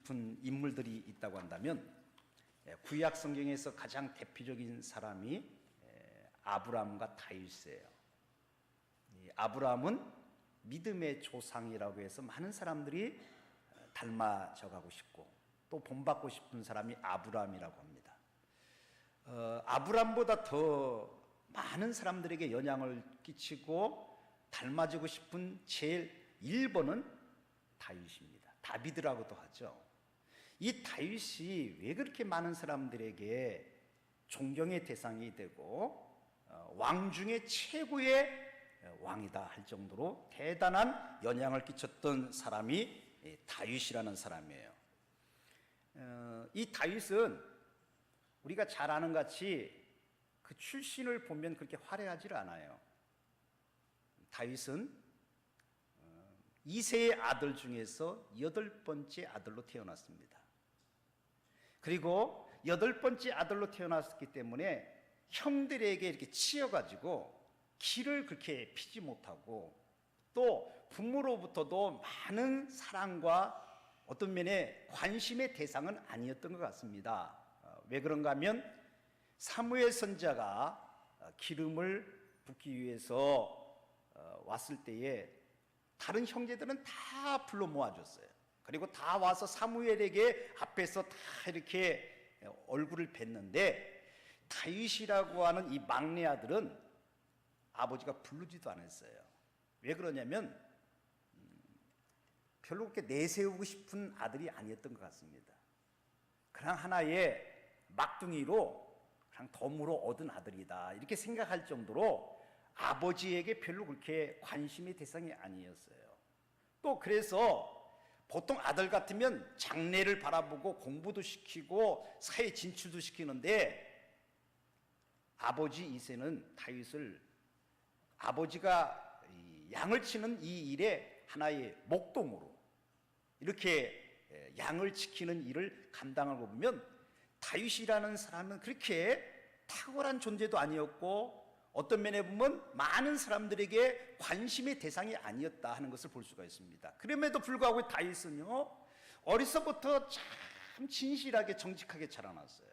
싶은 인물들이 있다고 한다면 구약 성경에서 가장 대표적인 사람이 아브라함과 다윗이에요. 아브라함은 믿음의 조상이라고 해서 많은 사람들이 닮아져가고 싶고 또 본받고 싶은 사람이 아브라함이라고 합니다. 아브라함보다 더 많은 사람들에게 영향을 끼치고 닮아지고 싶은 제일 1번은 다윗입니다. 다비드라고도 하죠. 이 다윗이 왜 그렇게 많은 사람들에게 존경의 대상이 되고 왕 중에 최고의 왕이다 할 정도로 대단한 영향을 끼쳤던 사람이 다윗이라는 사람이에요. 이 다윗은 우리가 잘 아는 같이 그 출신을 보면 그렇게 화려하지 않아요. 다윗은 이세의 아들 중에서 8번째 아들로 태어났습니다. 그리고 8번째 아들로 태어났기 때문에 형들에게 이렇게 치여가지고 길을 그렇게 피지 못하고 또 부모로부터도 많은 사랑과 어떤 면에 관심의 대상은 아니었던 것 같습니다. 왜 그런가 하면 사무엘 선지자가 기름을 붓기 위해서 왔을 때에 다른 형제들은 다 불러 모아줬어요. 그리고 다 와서 사무엘에게 앞에서 다 이렇게 얼굴을 뵀는데 다윗이라고 하는 이 막내 아들은 아버지가 부르지도 않았어요. 왜 그러냐면 별로 그렇게 내세우고 싶은 아들이 아니었던 것 같습니다. 그냥 하나의 막둥이로 그냥 덤으로 얻은 아들이다 이렇게 생각할 정도로 아버지에게 별로 그렇게 관심의 대상이 아니었어요. 또 그래서 보통 아들 같으면 장래를 바라보고 공부도 시키고 사회 진출도 시키는데 아버지 이새는 다윗을 아버지가 양을 치는 이 일에 하나의 목동으로 이렇게 양을 지키는 일을 감당하고 보면 다윗이라는 사람은 그렇게 탁월한 존재도 아니었고 어떤 면에 보면 많은 사람들에게 관심의 대상이 아니었다 하는 것을 볼 수가 있습니다. 그럼에도 불구하고 다윗은요 어려서부터 참 진실하게 정직하게 자라났어요.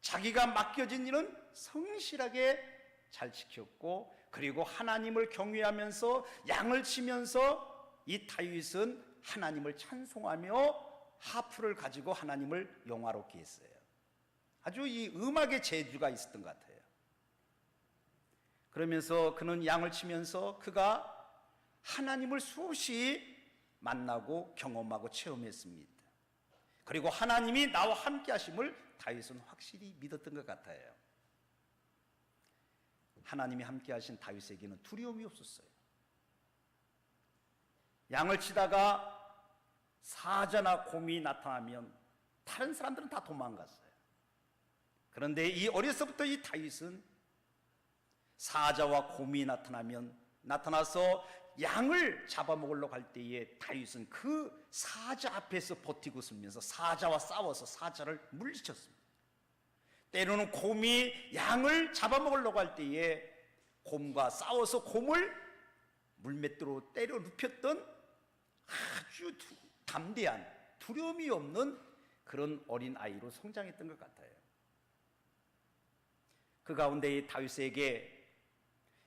자기가 맡겨진 일은 성실하게 잘 지켰고 그리고 하나님을 경외하면서 양을 치면서 이 다윗은 하나님을 찬송하며 하프를 가지고 하나님을 영화롭게 했어요. 아주 이 음악의 재주가 있었던 것 같아요. 그러면서 그는 양을 치면서 그가 하나님을 수없이 만나고 경험하고 체험했습니다. 그리고 하나님이 나와 함께 하심을 다윗은 확실히 믿었던 것 같아요. 하나님이 함께 하신 다윗에게는 두려움이 없었어요. 양을 치다가 사자나 곰이 나타나면 다른 사람들은 다 도망갔어요. 그런데 이 어려서부터 이 다윗은 사자와 곰이 나타나서 양을 잡아먹으려고 할 때에 다윗은 그 사자 앞에서 버티고 서면서 사자와 싸워서 사자를 물리쳤습니다. 때로는 곰이 양을 잡아먹으려고 할 때에 곰과 싸워서 곰을 물맷대로 때려 눕혔던 아주 담대한 두려움이 없는 그런 어린 아이로 성장했던 것 같아요. 그 가운데 다윗에게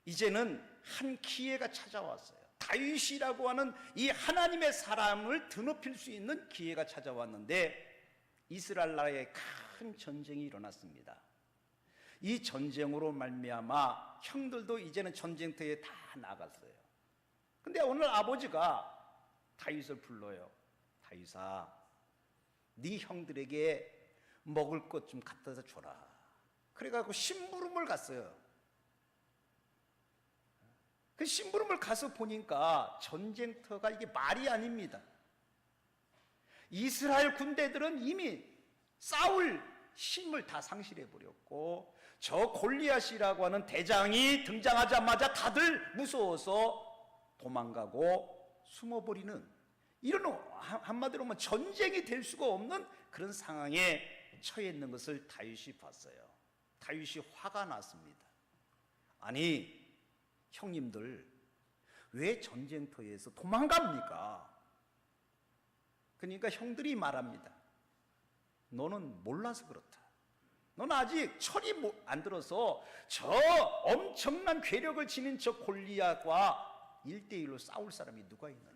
이제는 한 기회가 찾아왔어요. 다윗이라고 하는 이 하나님의 사람을 드높일 수 있는 기회가 찾아왔는데 이스라엘 나라에 큰 전쟁이 일어났습니다. 이 전쟁으로 말미암아 형들도 이제는 전쟁터에 다 나갔어요. 근데 오늘 아버지가 다윗을 불러요. 다윗아, 네 형들에게 먹을 것 좀 갖다 줘라. 그래가지고 심부름을 갔어요. 그 심부름을 가서 보니까 전쟁터가 이게 말이 아닙니다. 이스라엘 군대들은 이미 싸울 힘을 다 상실해 버렸고 저 골리앗이라고 하는 대장이 등장하자마자 다들 무서워서 도망가고 숨어버리는 이런 한마디로 하면 전쟁이 될 수가 없는 그런 상황에 처해 있는 것을 다윗이 봤어요. 다윗이 화가 났습니다. 아니 형님들 왜 전쟁터에서 도망갑니까? 그러니까 형들이 말합니다. 너는 몰라서 그렇다. 너는 아직 철이 안 들어서 저 엄청난 괴력을 지닌 저 골리앗과 1대1로 싸울 사람이 누가 있느냐.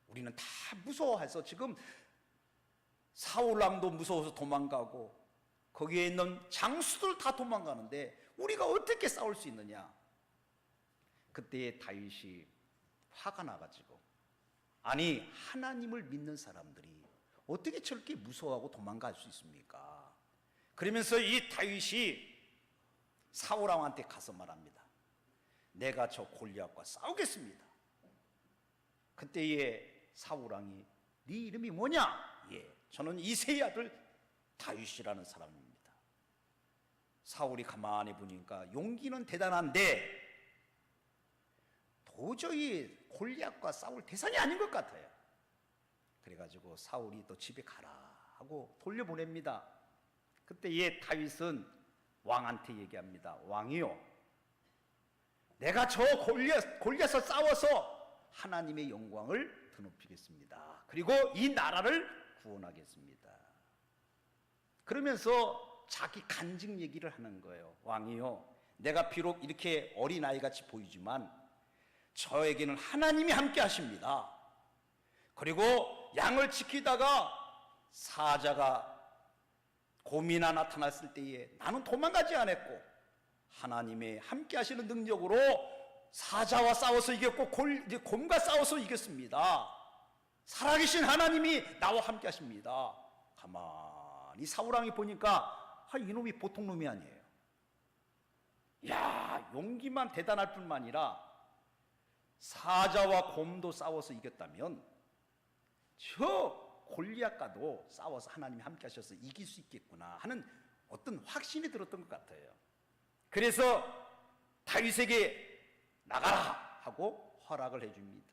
우리는 다 무서워해서 지금 사울왕도 무서워서 도망가고 거기에 있는 장수들 다 도망가는데 우리가 어떻게 싸울 수 있느냐. 그때 다윗이 화가 나가지고, 아니 하나님을 믿는 사람들이 어떻게 저렇게 무서워하고 도망갈 수 있습니까? 그러면서 이 다윗이 사울왕한테 가서 말합니다. 내가 저 골리앗과 싸우겠습니다. 그때에 사울왕이 네 이름이 뭐냐? 예, 저는 이새의 아들 다윗이라는 사람입니다. 사울이 가만히 보니까 용기는 대단한데 도저히 골리앗과 싸울 대상이 아닌 것 같아요. 그래가지고 사울이 또 집에 가라 하고 돌려보냅니다. 그때에 다윗은 왕한테 얘기합니다. 왕이요, 내가 저 골리앗과 싸워서 하나님의 영광을 드높이겠습니다. 그리고 이 나라를 구원하겠습니다. 그러면서 자기 간증 얘기를 하는 거예요. 왕이요, 내가 비록 이렇게 어린아이같이 보이지만 저에게는 하나님이 함께 하십니다. 그리고 양을 지키다가 사자가 곰이나 나타났을 때에 나는 도망가지 않았고 하나님의 함께 하시는 능력으로 사자와 싸워서 이겼고 곰과 싸워서 이겼습니다. 살아계신 하나님이 나와 함께 하십니다. 가만히 사울왕이 보니까 이놈이 보통 놈이 아니에요. 야, 용기만 대단할 뿐만 아니라 사자와 곰도 싸워서 이겼다면 저 골리앗과도 싸워서 하나님이 함께 하셔서 이길 수 있겠구나 하는 어떤 확신이 들었던 것 같아요. 그래서 다윗에게 나가라 하고 허락을 해줍니다.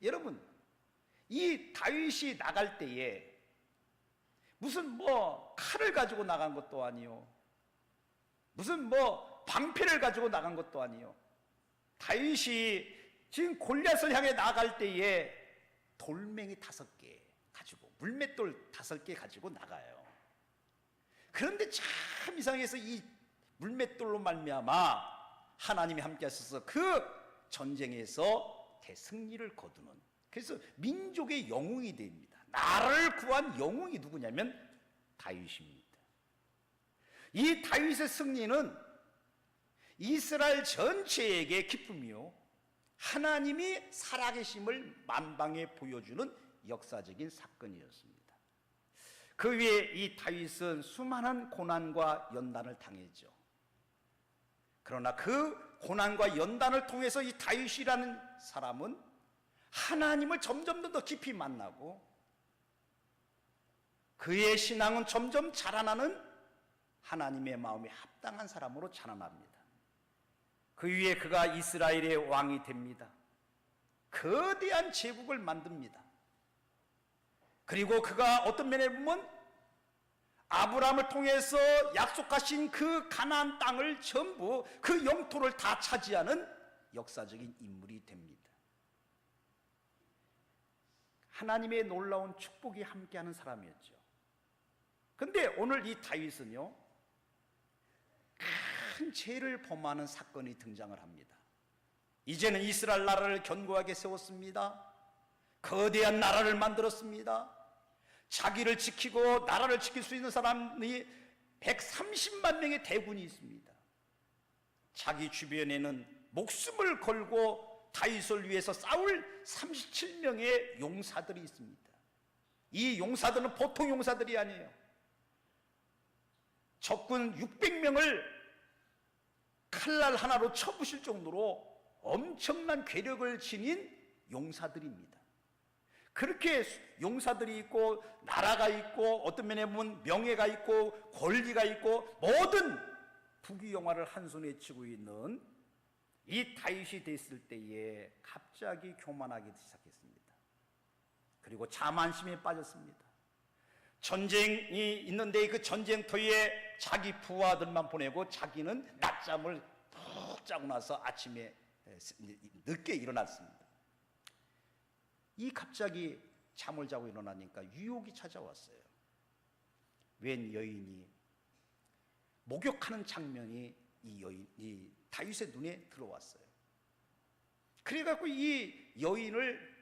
여러분, 이 다윗이 나갈 때에 무슨 칼을 가지고 나간 것도 아니요, 무슨 방패를 가지고 나간 것도 아니요, 다윗이 지금 골리앗을 향해 나갈 때에 돌멩이 5개 가지고, 물맷돌 5개 가지고 나가요. 그런데 참 이상해서 이 물맷돌로 말미암아 하나님이 함께 하셔서 그 전쟁에서 대승리를 거두는, 그래서 민족의 영웅이 됩니다. 나라를 구한 영웅이 누구냐면 다윗입니다. 이 다윗의 승리는 이스라엘 전체에게 기쁨이요, 하나님이 살아계심을 만방에 보여주는 역사적인 사건이었습니다. 그 위에 이 다윗은 수많은 고난과 연단을 당했죠. 그러나 그 고난과 연단을 통해서 이 다윗이라는 사람은 하나님을 점점 더 깊이 만나고 그의 신앙은 점점 자라나는 하나님의 마음에 합당한 사람으로 자라납니다. 그 위에 그가 이스라엘의 왕이 됩니다. 거대한 제국을 만듭니다. 그리고 그가 어떤 면에 보면 아브라함을 통해서 약속하신 그 가나안 땅을 전부 그 영토를 다 차지하는 역사적인 인물이 됩니다. 하나님의 놀라운 축복이 함께하는 사람이었죠. 그런데 오늘 이 다윗은요, 큰 죄를 범하는 사건이 등장을 합니다. 이제는 이스라엘 나라를 견고하게 세웠습니다. 거대한 나라를 만들었습니다. 자기를 지키고 나라를 지킬 수 있는 사람이 130만 명의 대군이 있습니다. 자기 주변에는 목숨을 걸고 다윗을 위해서 싸울 37명의 용사들이 있습니다. 이 용사들은 보통 용사들이 아니에요. 적군 600명을 칼날 하나로 쳐부실 정도로 엄청난 괴력을 지닌 용사들입니다. 그렇게 용사들이 있고 나라가 있고 어떤 면에 보면 명예가 있고 권리가 있고 모든 부귀영화를 한 손에 쥐고 있는 이 다윗이 됐을 때에 갑자기 교만하기 시작했습니다. 그리고 자만심에 빠졌습니다. 전쟁이 있는데 그 전쟁터에 자기 부하들만 보내고 자기는 낮잠을 푹 자고 나서 아침에 늦게 일어났습니다. 이 갑자기 잠을 자고 일어나니까 유혹이 찾아왔어요. 웬 여인이 목욕하는 장면이 이 다윗의 눈에 들어왔어요. 그래갖고 이 여인을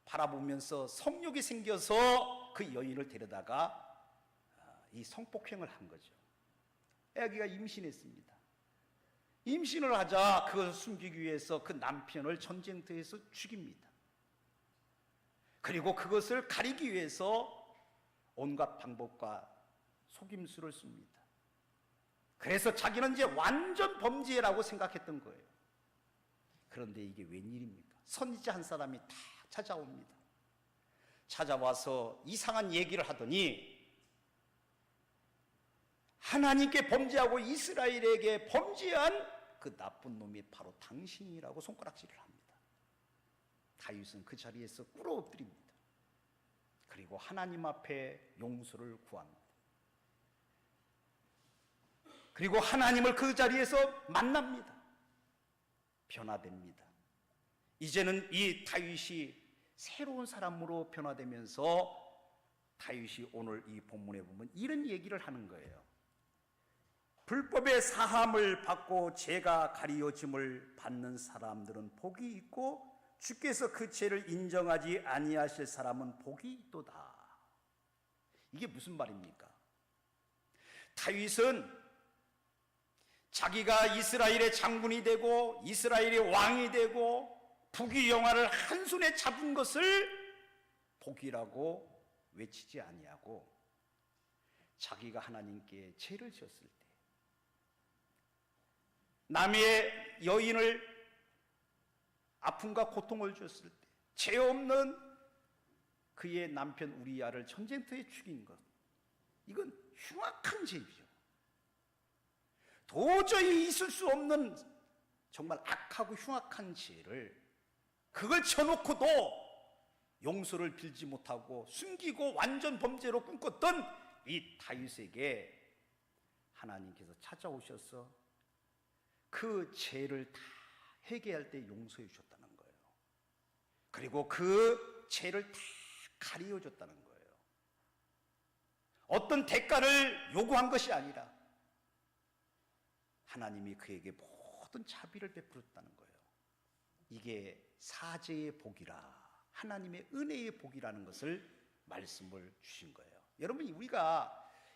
바라보면서 성욕이 생겨서 그 여인을 데려다가 이 성폭행을 한 거죠. 아기가 임신했습니다. 임신을 하자 그것을 숨기기 위해서 그 남편을 전쟁터에서 죽입니다. 그리고 그것을 가리기 위해서 온갖 방법과 속임수를 씁니다. 그래서 자기는 이제 완전 범죄라고 생각했던 거예요. 그런데 이게 웬일입니까? 선지자 한 사람이 다 찾아옵니다. 찾아와서 이상한 얘기를 하더니 하나님께 범죄하고 이스라엘에게 범죄한 그 나쁜 놈이 바로 당신이라고 손가락질을 합니다. 다윗은 그 자리에서 꿇어 엎드립니다. 그리고 하나님 앞에 용서를 구합니다. 그리고 하나님을 그 자리에서 만납니다. 변화됩니다. 이제는 이 다윗이 새로운 사람으로 변화되면서 다윗이 오늘 이 본문에 보면 이런 얘기를 하는 거예요. 불법의 사함을 받고 죄가 가리워짐을 받는 사람들은 복이 있고 주께서 그 죄를 인정하지 아니하실 사람은 복이 있도다. 이게 무슨 말입니까? 다윗은 자기가 이스라엘의 장군이 되고 이스라엘의 왕이 되고 부귀영화를 한손에 잡은 것을 복이라고 외치지 아니하고 자기가 하나님께 죄를 지었을 때 남의 여인을 아픔과 고통을 줬을 때 죄 없는 그의 남편 우리야를 전쟁터에 죽인 것, 이건 흉악한 죄죠. 도저히 있을 수 없는 정말 악하고 흉악한 죄를 그걸 쳐놓고도 용서를 빌지 못하고 숨기고 완전 범죄로 꿈꿨던 이 다윗에게 하나님께서 찾아오셔서 그 죄를 다 회개할 때 용서해 주셨다는 거예요. 그리고 그 죄를 다 가리워 줬다는 거예요. 어떤 대가를 요구한 것이 아니라 하나님이 그에게 모든 자비를 베풀었다는 거예요. 이게 사죄의 복이라, 하나님의 은혜의 복이라는 것을 말씀을 주신 거예요. 여러분, 우리가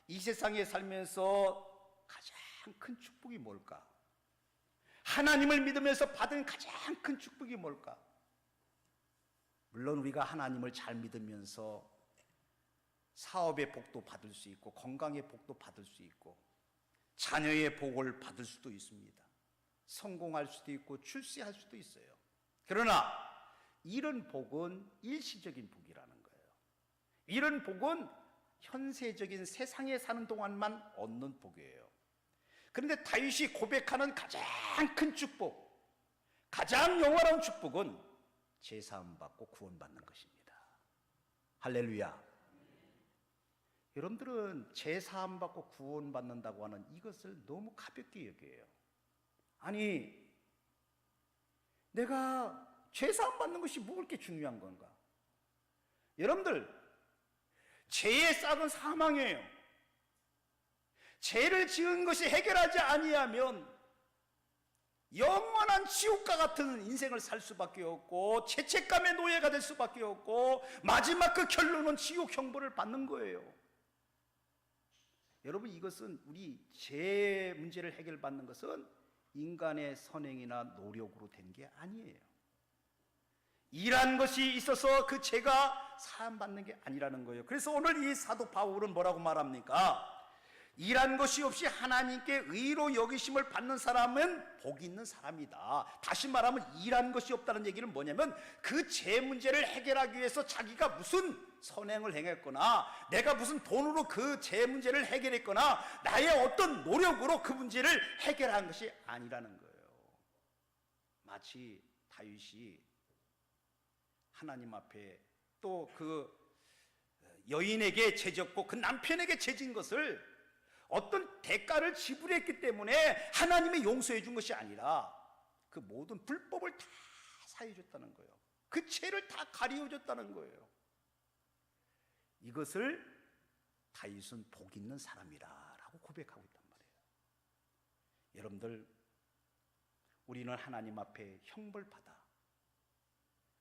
이 세상에 살면서 가장 큰 축복이 뭘까? 하나님을 믿으면서 받은 가장 큰 축복이 뭘까? 물론 우리가 하나님을 잘 믿으면서 사업의 복도 받을 수 있고 건강의 복도 받을 수 있고 자녀의 복을 받을 수도 있습니다. 성공할 수도 있고 출세할 수도 있어요. 그러나 이런 복은 일시적인 복이라는 거예요. 이런 복은 현세적인 세상에 사는 동안만 얻는 복이에요. 그런데 다윗이 고백하는 가장 큰 축복, 가장 영원한 축복은 제사함 받고 구원받는 것입니다. 할렐루야. 여러분들은 제사함 받고 구원받는다고 하는 이것을 너무 가볍게 여겨요. 아니, 내가 제사함 받는 것이 뭐 그렇게 중요한 건가? 여러분들, 죄의 싹은 사망이에요. 죄를 지은 것이 해결하지 아니하면 영원한 지옥과 같은 인생을 살 수밖에 없고 죄책감의 노예가 될 수밖에 없고 마지막 그 결론은 지옥 형벌을 받는 거예요. 여러분, 이것은 우리 죄 문제를 해결받는 것은 인간의 선행이나 노력으로 된 게 아니에요. 일한 것이 있어서 그 죄가 사함받는 게 아니라는 거예요. 그래서 오늘 이 사도 바울은 뭐라고 말합니까? 일한 것이 없이 하나님께 의로 여기심을 받는 사람은 복이 있는 사람이다. 다시 말하면 일한 것이 없다는 얘기는 뭐냐면 그 죄 문제를 해결하기 위해서 자기가 무슨 선행을 행했거나 내가 무슨 돈으로 그 죄 문제를 해결했거나 나의 어떤 노력으로 그 문제를 해결한 것이 아니라는 거예요. 마치 다윗이 하나님 앞에 또 그 여인에게 죄졌고 그 남편에게 죄진 것을 어떤 대가를 지불했기 때문에 하나님이 용서해 준 것이 아니라 그 모든 불법을 다 사해 줬다는 거예요. 그 죄를 다 가리워 줬다는 거예요. 이것을 다윗은 복 있는 사람이라고 고백하고 있단 말이에요. 여러분들, 우리는 하나님 앞에 형벌받아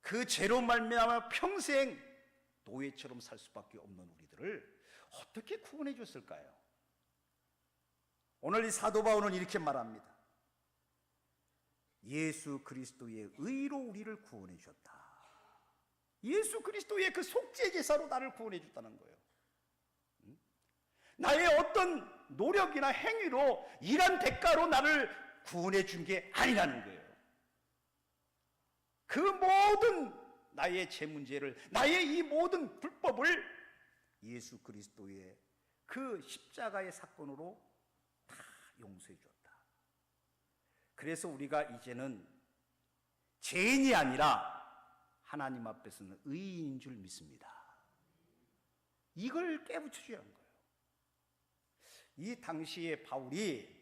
그 죄로 말미암아 평생 노예처럼 살 수밖에 없는 우리들을 어떻게 구원해 줬을까요? 오늘 이 사도 바울은 이렇게 말합니다. 예수 그리스도의 의로 우리를 구원해 줬다. 예수 그리스도의 그 속죄 제사로 나를 구원해 줬다는 거예요. 나의 어떤 노력이나 행위로 일한 대가로 나를 구원해 준 게 아니라는 거예요. 그 모든 나의 죄 문제를, 나의 이 모든 불법을 예수 그리스도의 그 십자가의 사건으로 다 용서해 줬다. 그래서 우리가 이제는 죄인이 아니라 하나님 앞에서는 의인인 줄 믿습니다. 이걸 깨우쳐줘야 하는 거예요. 이 당시에 바울이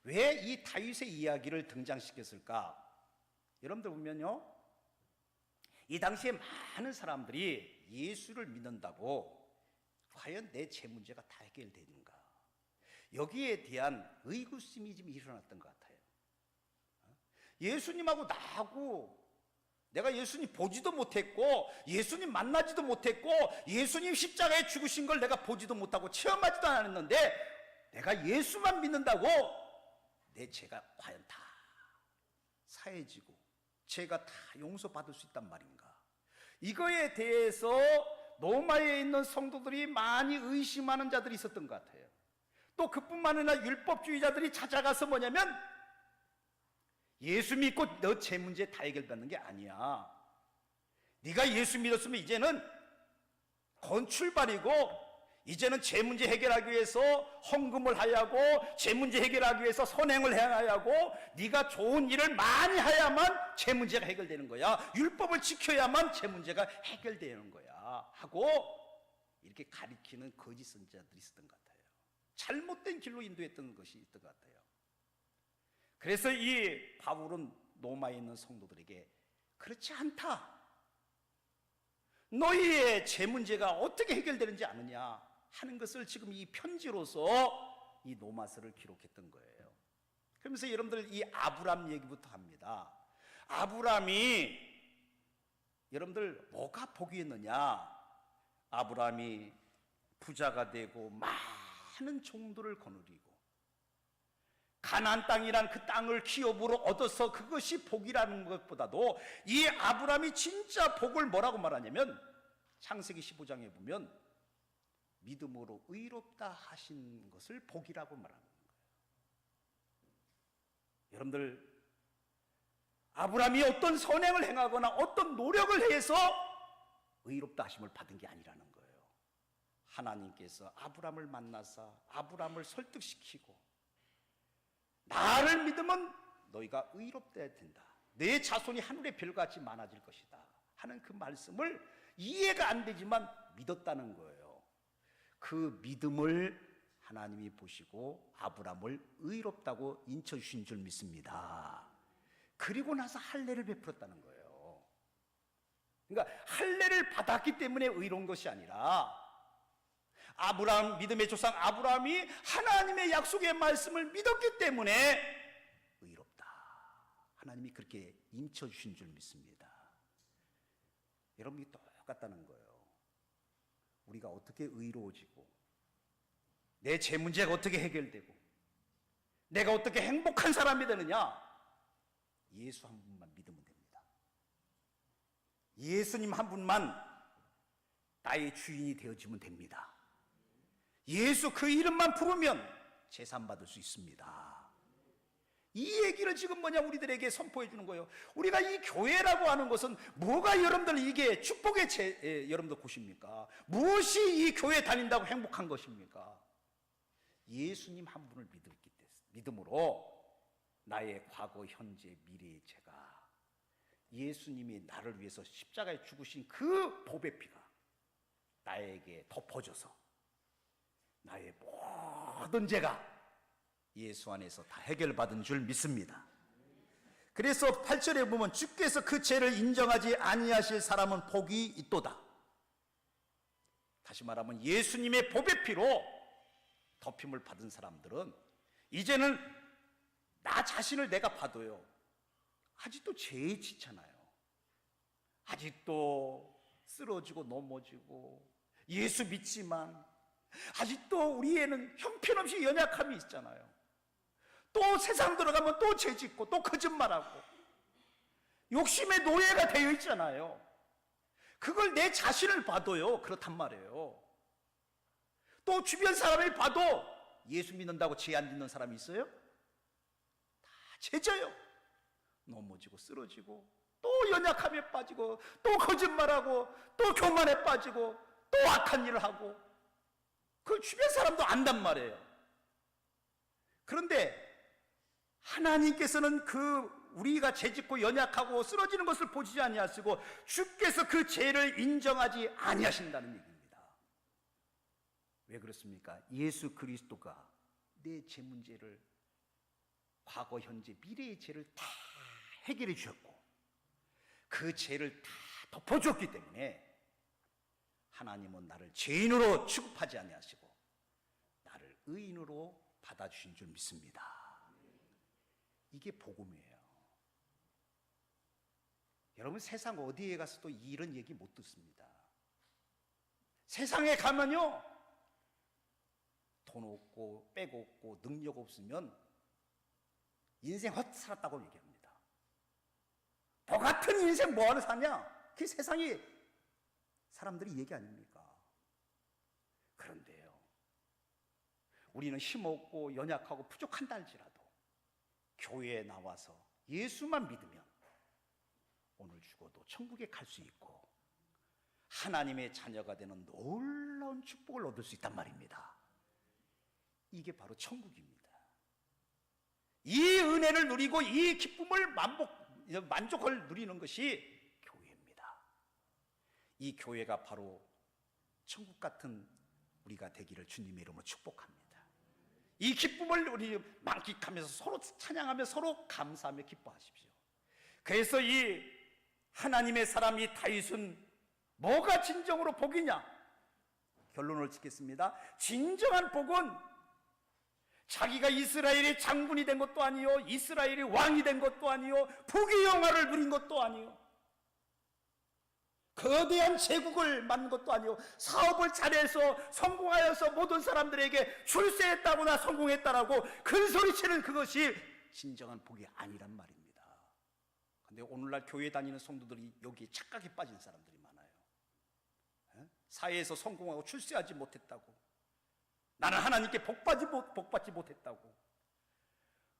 왜 이 다윗의 이야기를 등장시켰을까? 여러분들 보면요, 이 당시에 많은 사람들이 예수를 믿는다고 과연 내 죄 문제가 다 해결되는가? 여기에 대한 의구심이 좀 일어났던 것 같아요. 예수님하고 나하고, 내가 예수님 보지도 못했고 예수님 만나지도 못했고 예수님 십자가에 죽으신 걸 내가 보지도 못하고 체험하지도 않았는데 내가 예수만 믿는다고 내 죄가 과연 다 사해지고 죄가 다 용서받을 수 있단 말인가? 이거에 대해서 로마에 있는 성도들이 많이 의심하는 자들이 있었던 것 같아요. 또 그뿐만 아니라 율법주의자들이 찾아가서 뭐냐면, 예수 믿고 너 죄 문제 다 해결받는 게 아니야. 네가 예수 믿었으면 이제는 건출발이고 이제는 죄 문제 해결하기 위해서 헌금을 해야 하고 죄 문제 해결하기 위해서 선행을 해야 하고 네가 좋은 일을 많이 해야만 죄 문제가 해결되는 거야. 율법을 지켜야만 죄 문제가 해결되는 거야 하고 이렇게 가리키는 거짓 선지자들이 있었던 것 같아요. 잘못된 길로 인도했던 것이 있던 것 같아요. 그래서 이 바울은 로마에 있는 성도들에게 그렇지 않다, 너희의 죄 문제가 어떻게 해결되는지 아느냐 하는 것을 지금 이 편지로서 이 로마서를 기록했던 거예요. 그러면서 여러분들 이 아브람 얘기부터 합니다. 아브람이 여러분들 뭐가 복이 있느냐? 아브람이 부자가 되고 많은 종들을 거느리고 가나안 땅이란 그 땅을 기업으로 얻어서 그것이 복이라는 것보다도 이 아브람이 진짜 복을 뭐라고 말하냐면 창세기 15장에 보면 믿음으로 의롭다 하신 것을 복이라고 말하는 거예요. 여러분들, 아브람이 어떤 선행을 행하거나 어떤 노력을 해서 의롭다 하심을 받은 게 아니라는 거예요. 하나님께서 아브람을 만나사 아브람을 설득시키고 나를 믿으면 너희가 의롭다 된다, 내 자손이 하늘의 별같이 많아질 것이다 하는 그 말씀을 이해가 안 되지만 믿었다는 거예요. 그 믿음을 하나님이 보시고 아브람을 의롭다고 인쳐주신 줄 믿습니다. 그리고 나서 할례를 베풀었다는 거예요. 그러니까 할례를 받았기 때문에 의로운 것이 아니라 아브람, 믿음의 조상 아브람이 하나님의 약속의 말씀을 믿었기 때문에 의롭다, 하나님이 그렇게 인쳐주신 줄 믿습니다. 여러분이 똑같다는 거예요. 우리가 어떻게 의로워지고 내 죄 문제가 어떻게 해결되고 내가 어떻게 행복한 사람이 되느냐? 예수 한 분만 믿으면 됩니다. 예수님 한 분만 나의 주인이 되어지면 됩니다. 예수 그 이름만 부르면 제산 받을 수 있습니다. 이 얘기를 지금 뭐냐 우리들에게 선포해 주는 거예요. 우리가 이 교회라고 하는 것은 뭐가 여러분들 이게 축복의 여러분들 곳입니까? 무엇이 이 교회 다닌다고 행복한 것입니까? 예수님 한 분을 믿음으로 나의 과거, 현재, 미래의 죄가 예수님이 나를 위해서 십자가에 죽으신 그 보배 피가 나에게 덮어져서 나의 모든 죄가 예수 안에서 다 해결받은 줄 믿습니다. 그래서 8절에 보면 주께서 그 죄를 인정하지 아니하실 사람은 복이 있도다. 다시 말하면 예수님의 보배 피로 덮임을 받은 사람들은 이제는 나 자신을 내가 봐도요, 아직도 죄에 지잖아요. 아직도 쓰러지고 넘어지고 예수 믿지만 아직도 우리에는 형편없이 연약함이 있잖아요. 또 세상 들어가면 또 죄짓고 또 거짓말하고 욕심의 노예가 되어 있잖아요. 그걸 내 자신을 봐도요 그렇단 말이에요. 또 주변 사람을 봐도 예수 믿는다고 죄 안 짓는 사람이 있어요? 다 죄져요. 넘어지고 쓰러지고 또 연약함에 빠지고 또 거짓말하고 또 교만에 빠지고 또 악한 일을 하고, 그 주변 사람도 안단 말이에요. 그런데 하나님께서는 우리가 죄짓고 연약하고 쓰러지는 것을 보지 아니하시고 주께서 그 죄를 인정하지 아니하신다는 얘기입니다. 왜 그렇습니까? 예수 그리스도가 내 죄 문제를, 과거, 현재, 미래의 죄를 다 해결해 주셨고 그 죄를 다 덮어주었기 때문에 하나님은 나를 죄인으로 취급하지 아니하시고 나를 의인으로 받아주신 줄 믿습니다. 이게 복음이에요. 여러분, 세상 어디에 가서도 이런 얘기 못 듣습니다. 세상에 가면요, 돈 없고 백 없고 능력 없으면 인생 헛 살았다고 얘기합니다. 너 같은 인생 뭐하러 사냐? 그게 세상이 사람들이 얘기 아닙니까? 그런데요, 우리는 힘없고 연약하고 부족한다 할지라도 교회에 나와서 예수만 믿으면 오늘 죽어도 천국에 갈 수 있고 하나님의 자녀가 되는 놀라운 축복을 얻을 수 있단 말입니다. 이게 바로 천국입니다. 이 은혜를 누리고 이 기쁨을 만족을 누리는 것이 교회입니다. 이 교회가 바로 천국 같은 우리가 되기를 주님의 이름으로 축복합니다. 이 기쁨을 우리 만끽하면서 서로 찬양하며 서로 감사하며 기뻐하십시오. 그래서 이 하나님의 사람 이 다윗은 뭐가 진정으로 복이냐? 결론을 짓겠습니다. 진정한 복은 자기가 이스라엘의 장군이 된 것도 아니요, 이스라엘의 왕이 된 것도 아니요, 부귀 영화를 누린 것도 아니요, 거대한 제국을 만든 것도 아니요, 사업을 잘해서 성공하여서 모든 사람들에게 출세했다거나 성공했다라고 큰소리치는 그것이 진정한 복이 아니란 말입니다. 근데 오늘날 교회 다니는 성도들이 여기에 착각에 빠진 사람들이 많아요. 사회에서 성공하고 출세하지 못했다고, 나는 하나님께 복받지 못했다고,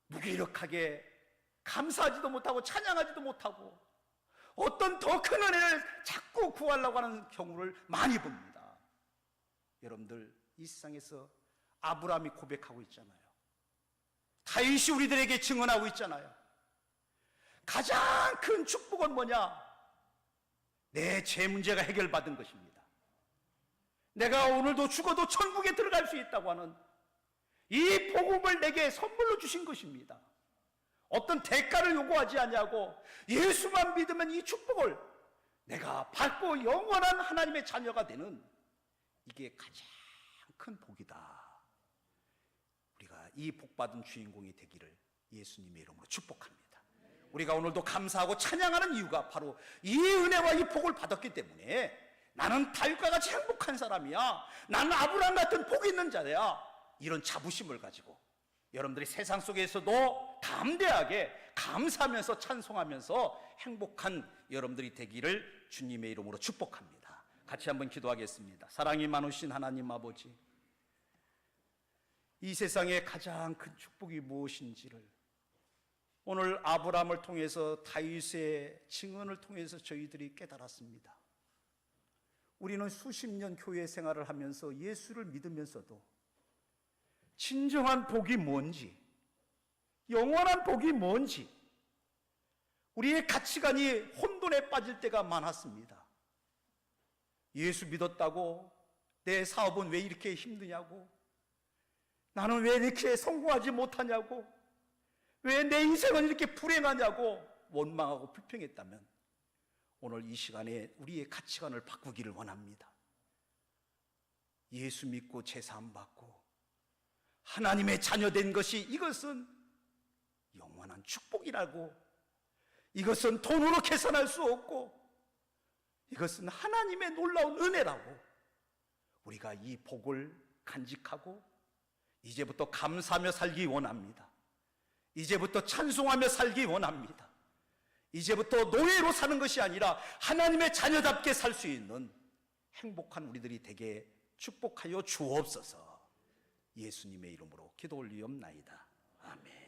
무기력하게 감사하지도 못하고 찬양하지도 못하고 어떤 더 큰 은혜를 자꾸 구하려고 하는 경우를 많이 봅니다. 여러분들, 이 세상에서 아브라함이 고백하고 있잖아요. 다윗이 우리들에게 증언하고 있잖아요. 가장 큰 축복은 뭐냐? 내 죄 문제가 해결받은 것입니다. 내가 오늘도 죽어도 천국에 들어갈 수 있다고 하는 이 복음을 내게 선물로 주신 것입니다. 어떤 대가를 요구하지 아니하고 예수만 믿으면 이 축복을 내가 받고 영원한 하나님의 자녀가 되는, 이게 가장 큰 복이다. 우리가 이 복받은 주인공이 되기를 예수님의 이름으로 축복합니다. 우리가 오늘도 감사하고 찬양하는 이유가 바로 이 은혜와 이 복을 받았기 때문에 나는 다윗과 같이 행복한 사람이야, 나는 아브라함 같은 복 있는 자야, 이런 자부심을 가지고 여러분들이 세상 속에서도 담대하게 감사하면서 찬송하면서 행복한 여러분들이 되기를 주님의 이름으로 축복합니다. 같이 한번 기도하겠습니다. 사랑이 많으신 하나님 아버지, 이 세상에 가장 큰 축복이 무엇인지를 오늘 아브라함을 통해서, 다윗의 증언을 통해서 저희들이 깨달았습니다. 우리는 수십 년 교회 생활을 하면서 예수를 믿으면서도 진정한 복이 뭔지, 영원한 복이 뭔지 우리의 가치관이 혼돈에 빠질 때가 많았습니다. 예수 믿었다고 내 사업은 왜 이렇게 힘드냐고, 나는 왜 이렇게 성공하지 못하냐고, 왜 내 인생은 이렇게 불행하냐고 원망하고 불평했다면 오늘 이 시간에 우리의 가치관을 바꾸기를 원합니다. 예수 믿고 제사함 받고 하나님의 자녀된 것이, 이것은 영원한 축복이라고, 이것은 돈으로 계산할 수 없고, 이것은 하나님의 놀라운 은혜라고, 우리가 이 복을 간직하고 이제부터 감사하며 살기 원합니다. 이제부터 찬송하며 살기 원합니다. 이제부터 노예로 사는 것이 아니라 하나님의 자녀답게 살 수 있는 행복한 우리들이 되게 축복하여 주옵소서. 예수님의 이름으로 기도 올리옵나이다. 아멘.